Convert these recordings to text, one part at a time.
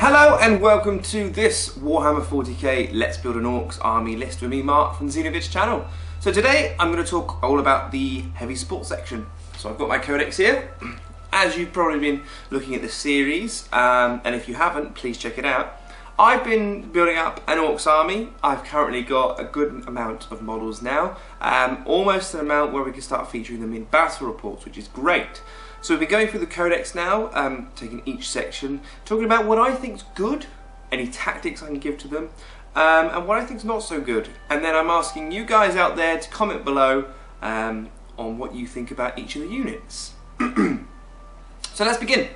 Hello and welcome to this Warhammer 40k Let's Build an Orcs Army list with me, Marc, from the Xenovid's channel. So today I'm going to talk all about the heavy sports section. So I've got my codex here. As you've probably been looking at the series, and if you haven't, please check it out. I've been building up an Orcs army. I've currently got a good amount of models now, almost an amount where we can start featuring them in battle reports, which is great. So we've been going through the codex now, taking each section, talking about what I think's good, any tactics I can give to them, and what I think's not so good. And then I'm asking you guys out there to comment below on what you think about each of the units. So let's begin.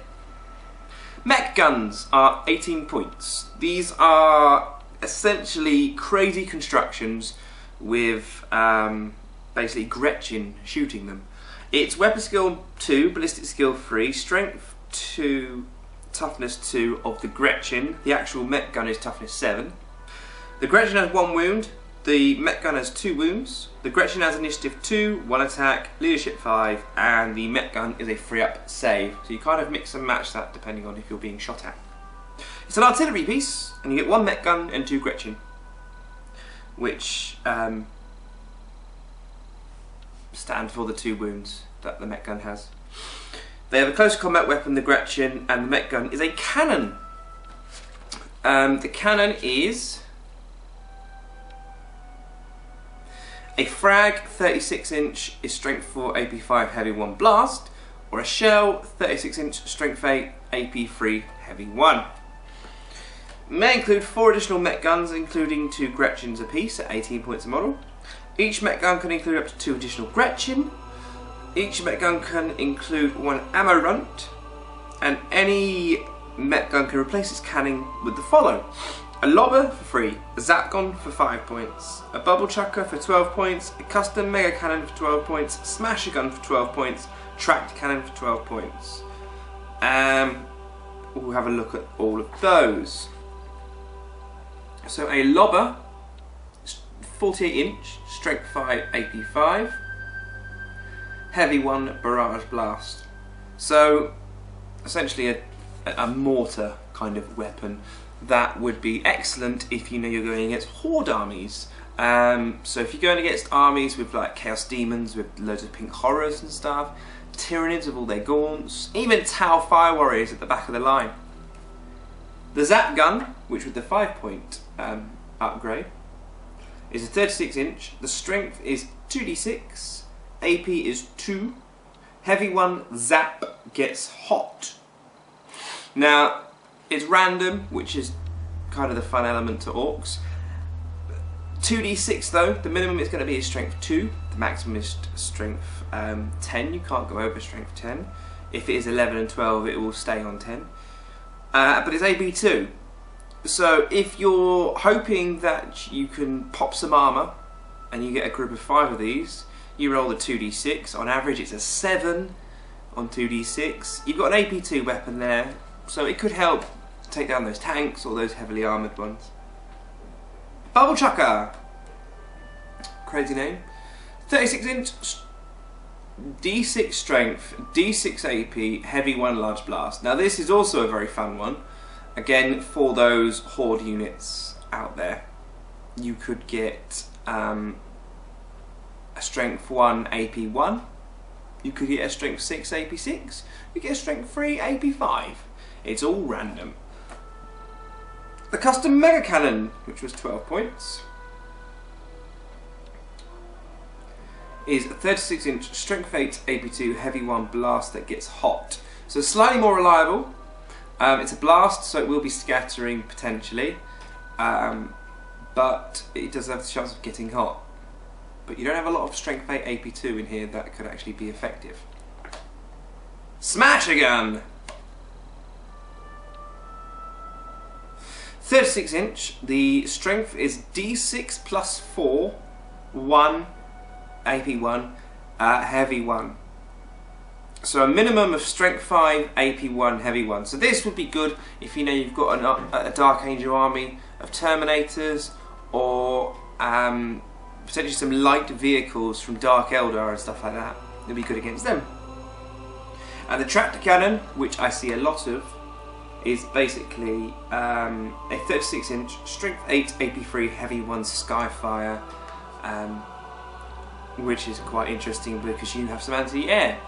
Mech guns are 18 points. These are essentially crazy constructions with basically Gretchen shooting them. It's weapon skill 2, ballistic skill 3, strength 2, toughness 2 of the Gretchen. The actual mech gun is toughness 7. The Gretchen has 1 wound, the mech gun has 2 wounds, the Gretchen has initiative 2, 1 attack, leadership 5, and the mech gun is a free up save. So you kind of mix and match that depending on if you're being shot at. It's an artillery piece, and you get 1 mech gun and 2 Gretchen, which stand for the 2 wounds that the mech gun has. They have a close combat weapon, the Gretchen, and the mech gun is a cannon. The cannon is a frag 36 inch is strength 4, AP 5, heavy 1 blast, or a shell 36 inch, strength 8, AP 3, heavy 1. May include 4 additional mech guns, including 2 Gretchens apiece at 18 points a model. Each mech gun can include up to 2 additional Gretchen. Each mech gun can include 1 ammo runt, and any mech gun can replace its cannon with the following: a lobber for free, a zap gun for 5 points, a bubble chucker for 12 points, a custom mega cannon for 12 points, smasher gun for 12 points, tracked cannon for 12 points. We'll have a look at all of those. So a lobber, 48 inch, strength 5, AP 5, heavy 1, barrage blast. So essentially a mortar kind of weapon that would be excellent if you know you're going against horde armies. So if you're going against armies with like chaos demons with loads of pink horrors and stuff, Tyranids with all their gaunts, even Tau fire warriors at the back of the line. The zap gun, which with the 5 point upgrade, is a 36 inch, the strength is 2d6, AP is 2, heavy 1, zap, gets hot. Now, it's random, which is kind of the fun element to Orcs. 2d6 though, the minimum is going to be is strength 2, the maximum is strength 10, you can't go over strength 10. If it is 11 and 12 it will stay on 10. But it's AP 2. So if you're hoping that you can pop some armour and you get a group of 5 of these, you roll the 2d6. On average it's a 7 on 2d6. You've got an AP2 weapon there, so it could help take down those tanks or those heavily armoured ones. Bubble chucker, crazy name. 36 inch, D6 strength, D6 AP, heavy 1 large blast. Now this is also a very fun one. Again, for those horde units out there, you could get a strength 1 AP 1, you could get a strength 6 AP 6, you get a strength 3 AP 5. It's all random. The custom mega cannon, which was 12 points, is a 36 inch, strength 8 AP 2, heavy 1 blast that gets hot. So slightly more reliable. It's a blast, so it will be scattering potentially, but it does have the chance of getting hot. But you don't have a lot of strength 8 AP2 in here that could actually be effective. Smasher gun! 36 inch, the strength is D6 plus 4, 1 AP 1, heavy 1. So a minimum of strength 5, AP 1, heavy 1. So this would be good if you know you've got a Dark Angel army of Terminators, or potentially some light vehicles from Dark Eldar and stuff like that. It'd be good against them. And the tractor cannon, which I see a lot of is basically a 36-inch strength 8 AP3 heavy 1 Skyfire, which is quite interesting because you have some anti-air.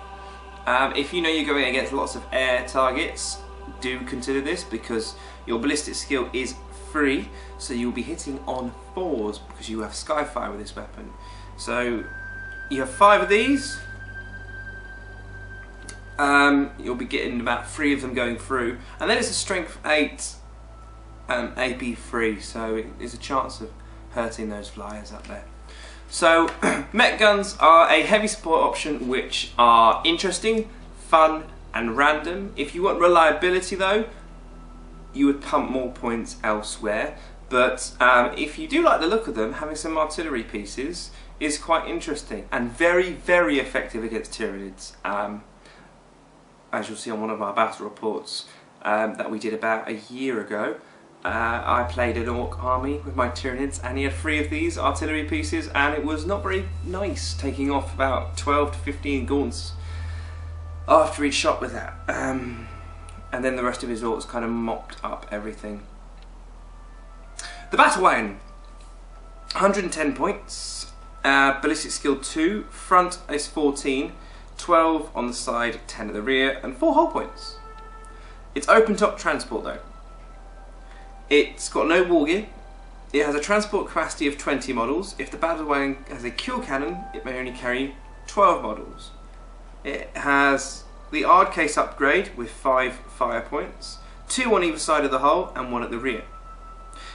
If you know you're going against lots of air targets, do consider this because your ballistic skill is 3, so you'll be hitting on 4s because you have Skyfire with this weapon. So you have 5 of these. You'll be getting about 3 of them going through, and then it's a strength 8 AP3, so there's a chance of hurting those flyers up there. So mech guns are a heavy support option which are interesting, fun and random. If you want reliability though, you would pump more points elsewhere, but if you do like the look of them, having some artillery pieces is quite interesting and very, very effective against Tyranids. As you'll see on one of our battle reports that we did about a year ago, I played an Orc army with my Tyranids and he had 3 of these artillery pieces, and it was not very nice taking off about 12 to 15 gaunts after each shot with that. And then the rest of his Orcs kind of mopped up everything. The Battle Wagon, 110 points, ballistic skill 2, front is 14, 12 on the side, 10 at the rear, and 4 hull points. It's open top transport though. It's got no war gear. It has a transport capacity of 20 models. If the battle wagon has a kill cannon, it may only carry 12 models. It has the Ard case upgrade with 5 fire points, 2 on either side of the hull and 1 at the rear.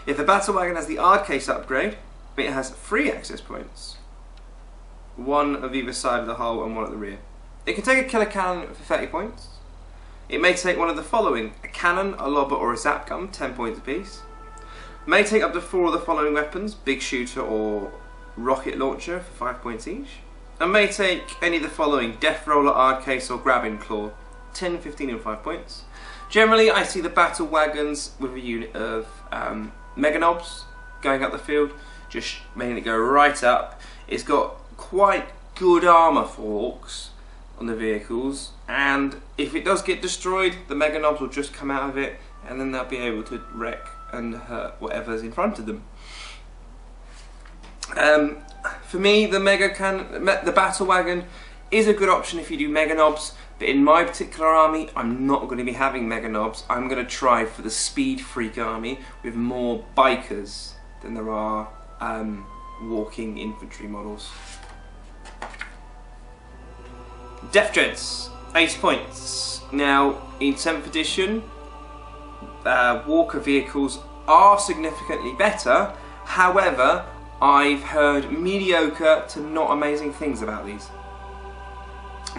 If the battle wagon has the Ard case upgrade, it has 3 access points, 1 of either side of the hull and 1 at the rear. It can take a killer cannon for 30 points. It may take one of the following: a cannon, a lobber or a zap gun, 10 points apiece. May take up to 4 of the following weapons: big shooter or rocket launcher for 5 points each. And may take any of the following: death roller, Ard case or grabbing claw, 10, 15 and 5 points. Generally I see the battle wagons with a unit of mega knobs going up the field, just making it go right up. It's got quite good armour for Orcs on the vehicles, and if it does get destroyed, the mega knobs will just come out of it and then they'll be able to wreck and hurt whatever's in front of them. For me, the battle wagon is a good option if you do mega knobs, but in my particular army I'm not going to be having mega knobs. I'm going to try for the speed freak army with more bikers than there are walking infantry models. Death Dreads, 80 points. Now, in 7th edition, walker vehicles are significantly better. However, I've heard mediocre to not amazing things about these.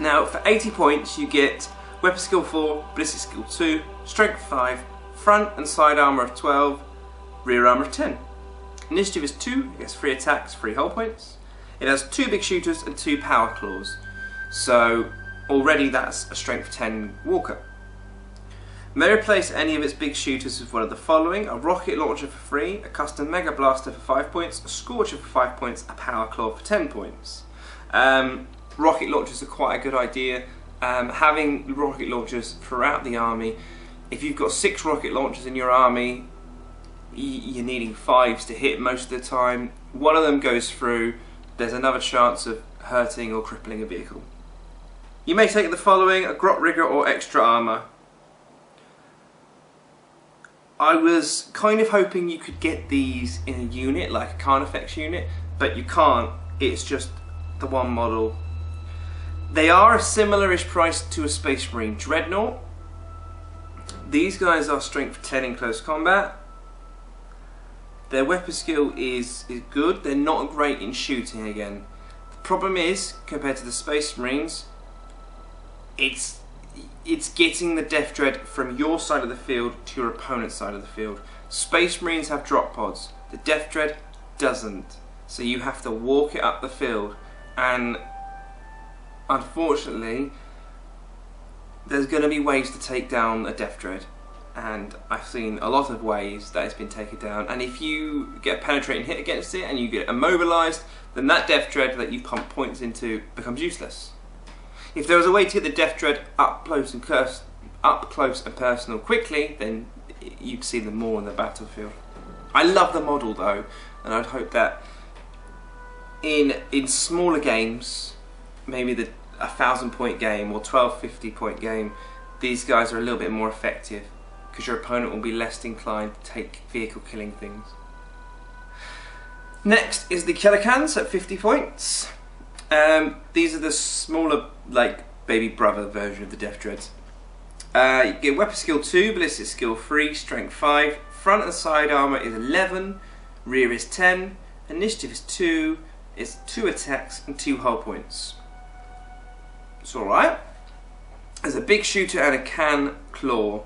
Now, for 80 points, you get weapon skill 4, ballistic skill 2, strength 5, front and side armour of 12, rear armour of 10. Initiative is 2, it gets 3 attacks, 3 hull points. It has 2 big shooters and 2 power claws. So already that's a strength 10 walker. May replace any of its big shooters with one of the following: a rocket launcher for 3, a custom mega blaster for 5 points, a scorcher for 5 points, a power claw for 10 points. Rocket launchers are quite a good idea. Having rocket launchers throughout the army, if you've got 6 rocket launchers in your army, you're needing 5s to hit most of the time. One of them goes through, there's another chance of hurting or crippling a vehicle. You may take the following: a grot rigger or extra armour. I was kind of hoping you could get these in a unit, like a Carnifex unit, but you can't. It's just the one model. They are a similar-ish price to a Space Marine Dreadnought. These guys are strength 10 in close combat. Their weapon skill is good. They're not great in shooting again. The problem is, compared to the Space Marines, it's getting the Death Dread from your side of the field to your opponent's side of the field. Space Marines have drop pods. The Death Dread doesn't. So you have to walk it up the field, and unfortunately there's going to be ways to take down a Death Dread, and I've seen a lot of ways that it's been taken down, and if you get a penetrating hit against it and you get immobilised, then that Death Dread that you pump points into becomes useless. If there was a way to get the Death Dread up close and up close and personal quickly, then you'd see them more on the battlefield. I love the model though, and I'd hope that in smaller games, maybe the 1,000-point game or 1,250-point game, these guys are a little bit more effective because your opponent will be less inclined to take vehicle killing things. Next is the Kelekans at 50 points. These are the smaller, like, baby brother version of the Death Dreads. You get weapon skill 2, ballistic skill 3, strength 5, front and side armour is 11, rear is 10, initiative is 2, it's 2 attacks and 2 hull points. It's alright. There's a big shooter and a can claw.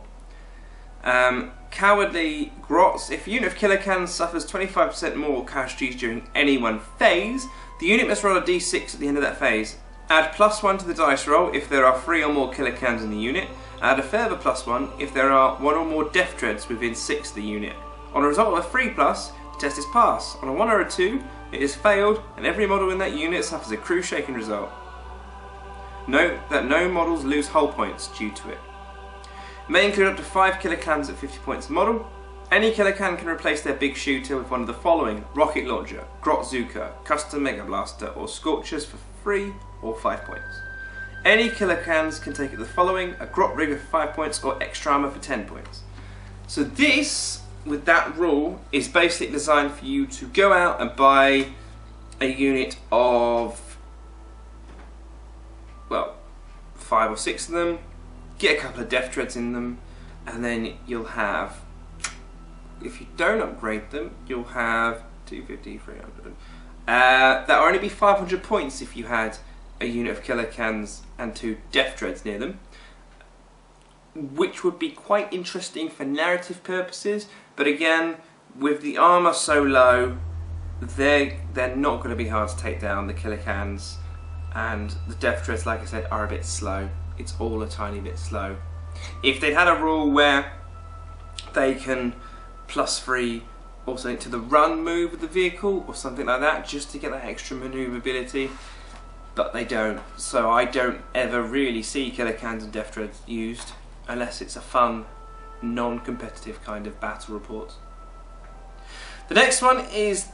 Cowardly Grots. If a unit of Kelekans suffers 25% more casualties during any one phase, the unit must roll a d6 at the end of that phase. Add +1 to the dice roll if there are 3 or more Kelekans in the unit. Add a further +1 if there are 1 or more Death Dreads within 6 of the unit. On a result of a 3+, the test is pass. On a 1 or a 2, it is failed, and every model in that unit suffers a crew shaking result. Note that no models lose hull points due to it. May include up to 5 Kelekans at 50 points a model. Any Kelekan can replace their big shooter with one of the following: Rocket Launcher, Grotzuka, Custom Mega Blaster, or Scorchers for 3 or 5 points. Any Kelekans can take the following: a Grot Rigger for 5 points or extra armor for 10 points. So this, with that rule, is basically designed for you to go out and buy a unit of, well, 5 or 6 of them, get a couple of Death Dreads in them, and then you'll have, if you don't upgrade them, you'll have 250, 300. That'll only be 500 points if you had a unit of Kelekans and 2 Death Dreads near them, which would be quite interesting for narrative purposes, but again, with the armour so low, they're not going to be hard to take down. The Kelekans and the Death Dreads, like I said, are a bit slow. It's all a tiny bit slow. If they'd had a rule where they can +3 or something to the run move of the vehicle or something like that, just to get that extra manoeuvrability, but they don't. So I don't ever really see Kelekans and Death Dreads used unless it's a fun, non-competitive kind of battle report. The next one is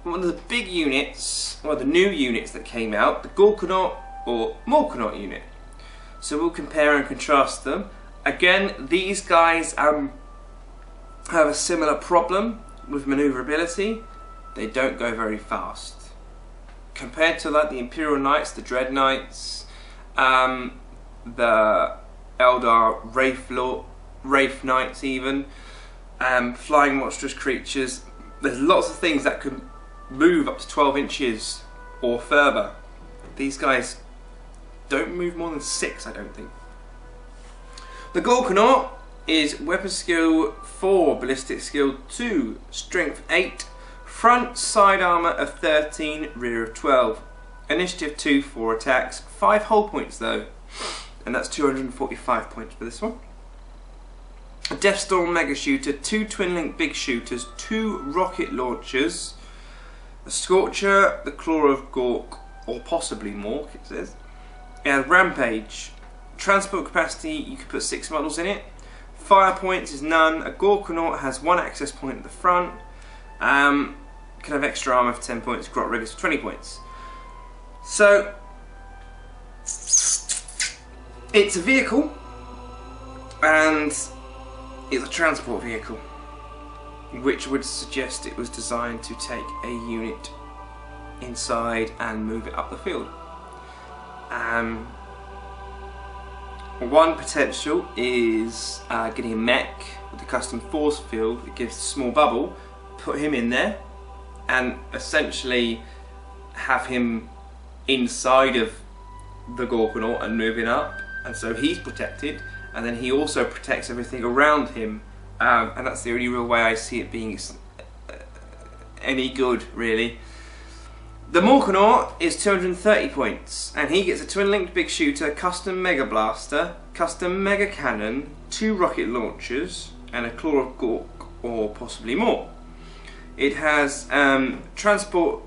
one of the big units, well, the new units that came out, the Gorkanaut or Morkanaut unit. So we'll compare and contrast them. Again, these guys have a similar problem with manoeuvrability. They don't go very fast. Compared to like the Imperial Knights, the Dread Knights, the Eldar Wraith Knights even, flying monstrous creatures, there's lots of things that can move up to 12 inches or further. These guys don't move more than 6, I don't think. The Gorkanaut is weapon skill 4, ballistic skill 2, strength 8, front side armour of 13, rear of 12, initiative 2, 4 attacks, 5 hull points though, and that's 245 points for this one. A Deathstorm Mega Shooter, 2 Twin Link Big Shooters, 2 Rocket Launchers, a Scorcher, the Claw of Gork, or possibly Morc it says, and Rampage. Transport capacity, you can put 6 models in it. Fire points is none. A Gorkanaut has 1 access point at the front. Can have extra armor for 10 points, Grot Riggers for 20 points. So, it's a vehicle, and it's a transport vehicle, which would suggest it was designed to take a unit inside and move it up the field. One potential is getting a mech with a custom force field that gives a small bubble, put him in there, and essentially have him inside of the Gorkanaut and moving up, and so he's protected, and then he also protects everything around him, and that's the only real way I see it being any good, really. The Morkanaut is 230 points, and he gets a twin-linked big shooter, custom mega blaster, custom mega cannon, 2 rocket launchers, and a Claw of Gork, or possibly more. It has transport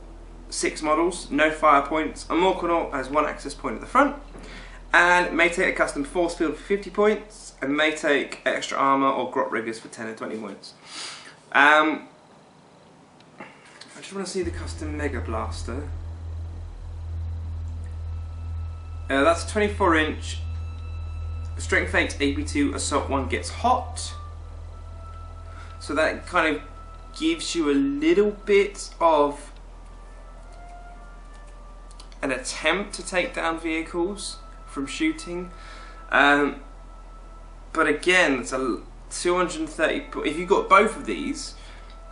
6 models, no fire points. A Morkanaut has 1 access point at the front, And it may take a custom force field for 50 points, and may take extra armour or grot riggers for 10 and 20 points. I just want to see the custom Mega Blaster. That's 24 inch, Strength 8, AP2, Assault 1 gets hot. So that kind of gives you a little bit of an attempt to take down vehicles from shooting. But again, it's a 230, if you got both of these,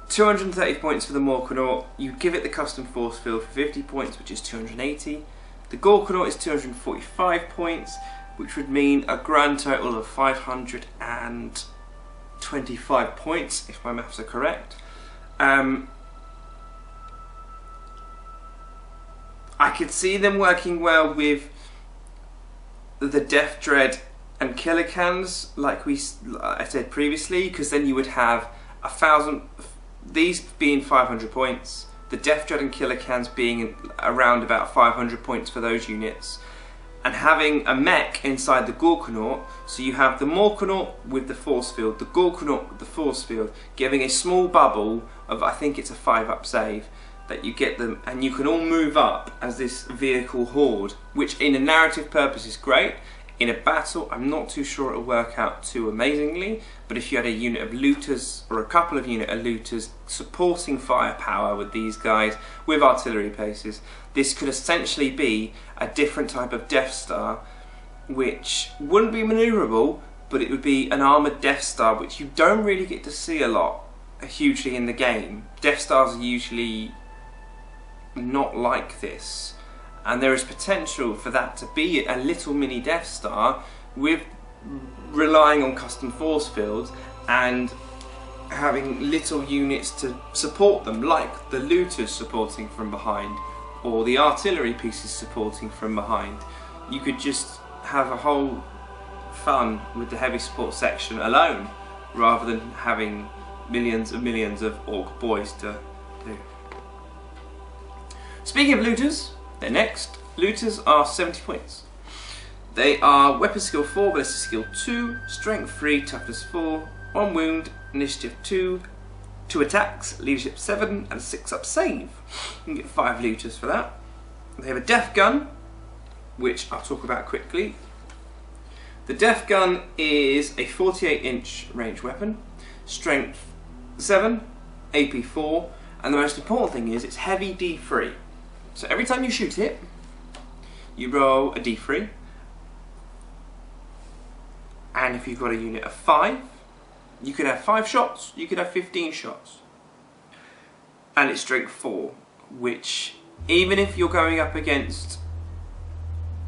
230 points for the Morkanaut, you give it the custom force field for 50 points, which is 280. The Gorkanaut is 245 points, which would mean a grand total of 525 points, if my maths are correct. I could see them working well with the Death Dread and Killer Cans, like I said previously, because then you would have 1,000, these being 500 points, the Death Dread and Killer Cans being around about 500 points for those units, and having a mech inside the Gorkanaut, so you have the Morkanaut with the force field, the Gorkanaut with the force field, giving a small bubble of, I think it's a 5-up save, that you get them, and you can all move up as this vehicle horde, which in a narrative purpose is great. In a battle, I'm not too sure it'll work out too amazingly, but if you had a unit of looters, or a couple of unit of looters, supporting firepower with these guys, with artillery places, this could essentially be a different type of Death Star, which wouldn't be manoeuvrable, but it would be an armoured Death Star, which you don't really get to see a lot, hugely in the game. Death Stars are usually not like this. And there is potential for that to be a little mini Death Star, with relying on custom force fields and having little units to support them, like the looters supporting from behind or the artillery pieces supporting from behind. You could just have a whole fun with the heavy support section alone, rather than having millions and millions of Orc boys to do. Speaking of looters, they're next. Looters are 70 points. They are weapon skill 4, ballistic skill 2, strength 3, toughness 4, 1 wound, initiative 2, 2 attacks, leadership 7, and a 6-up save. You can get 5 looters for that. They have a death gun, which I'll talk about quickly. The death gun is a 48-inch range weapon, strength 7, AP 4, and the most important thing is it's heavy D3. So every time you shoot it, you roll a D3, and if you've got a unit of 5, you could have 5 shots, you could have 15 shots, and it's strength 4, which even if you're going up against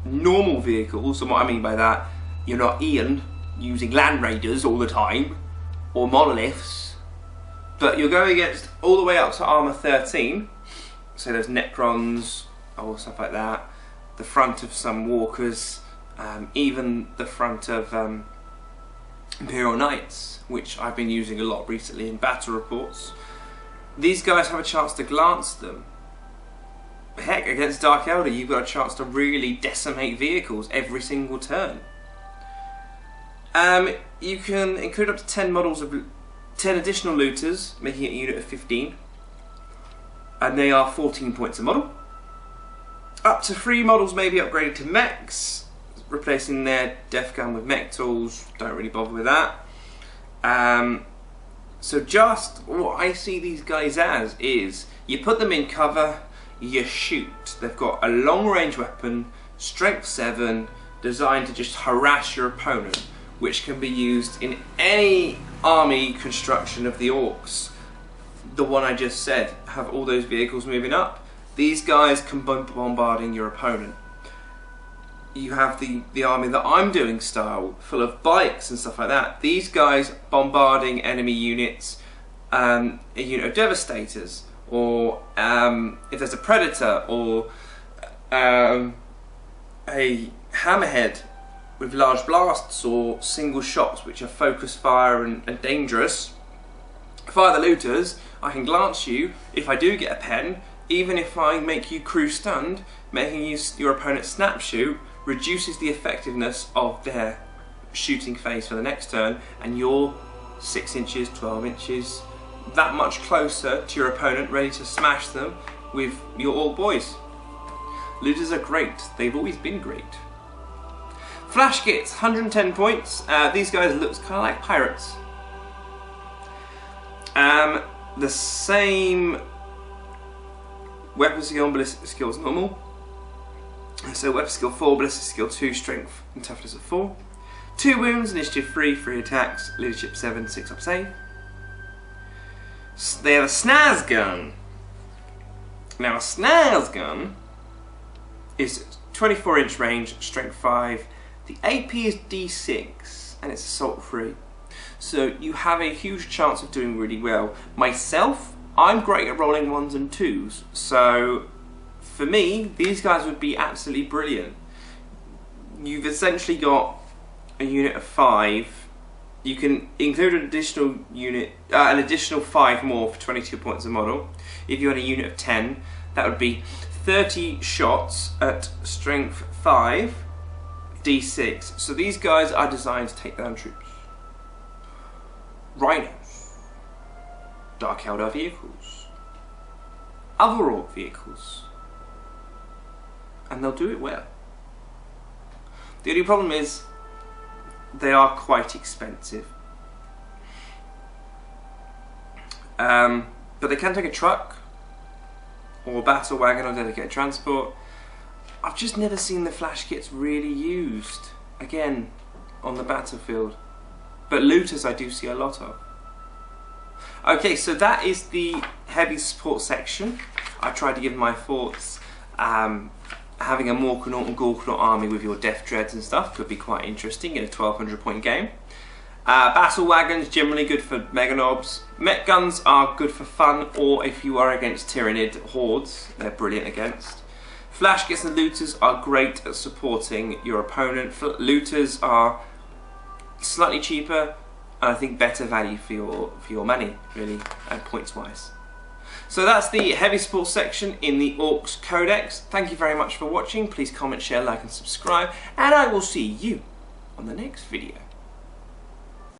normal vehicles, and what I mean by that, you're not Ian using Land Raiders all the time, or monoliths, but you're going against all the way up to armor 13, so there's Necrons or stuff like that, the front of some Walkers, even the front of Imperial Knights, which I've been using a lot recently in battle reports. These guys have a chance to glance them. Heck, against Dark Elder you've got a chance to really decimate vehicles every single turn. You can include up to 10 models of 10 additional looters, making it a unit of 15. And they are 14 points a model. Up to 3 models may be upgraded to mechs, replacing their death gun with mech tools. Don't really bother with that. So just what I see these guys as is, you put them in cover, you shoot. They've got a long range weapon, strength 7, designed to just harass your opponent, which can be used in any army construction of the Orcs. The one I just said, have all those vehicles moving up. These guys can be bombarding your opponent. You have the army that I'm doing style, full of bikes and stuff like that. These guys bombarding enemy units, a unit of Devastators, or if there's a Predator, or a Hammerhead with large blasts, or single shots which are focus fire and dangerous. Fire the looters, I can glance you, if I do get a pen, even if I make you crew stunned, making your opponent snap shoot, reduces the effectiveness of their shooting phase for the next turn, and you're 6 inches, 12 inches, that much closer to your opponent, ready to smash them with your Ork boys. Looters are great. They've always been great. Flash Gits, 110 points. These guys look kind of like pirates. The same weapon skill and ballistic skill as normal. So weapon skill 4, ballistic skill 2, strength and toughness of 4. 2 wounds, initiative 3, 3 attacks, leadership 7, 6 up save. They have a snaz gun. Now a snaz gun is 24-inch range, strength 5. The AP is D6 and it's assault free. So you have a huge chance of doing really well. Myself, I'm great at rolling 1s and 2s. So for me, these guys would be absolutely brilliant. You've essentially got a unit of 5. You can include an additional unit, an additional 5 more for 22 points a model. If you had a unit of 10, that would be 30 shots at strength 5, D6. So these guys are designed to take down troops. Rhinos, Dark Eldar vehicles, other Ork vehicles, and they'll do it well. The only problem is they are quite expensive, but they can take a truck or a battle wagon or dedicated transport. I've just never seen the flash kits really used again on the battlefield, but looters I do see a lot of. Okay, so that is the heavy support section. I tried to give my thoughts. Having a Morkanaut and Gorkanaut army with your Death Dreads and stuff could be quite interesting in a 1200 point game. Battle wagons, generally good for Mega Knobs. Mech guns are good for fun, or if you are against Tyrannid hordes, they're brilliant against. Flash Gits and Looters are great at supporting your opponent. Looters are slightly cheaper, and I think better value for your money, really, and points wise. So that's the heavy support section in the Orks Codex. Thank you very much for watching. Please comment, share, like and subscribe, and I will see you on the next video.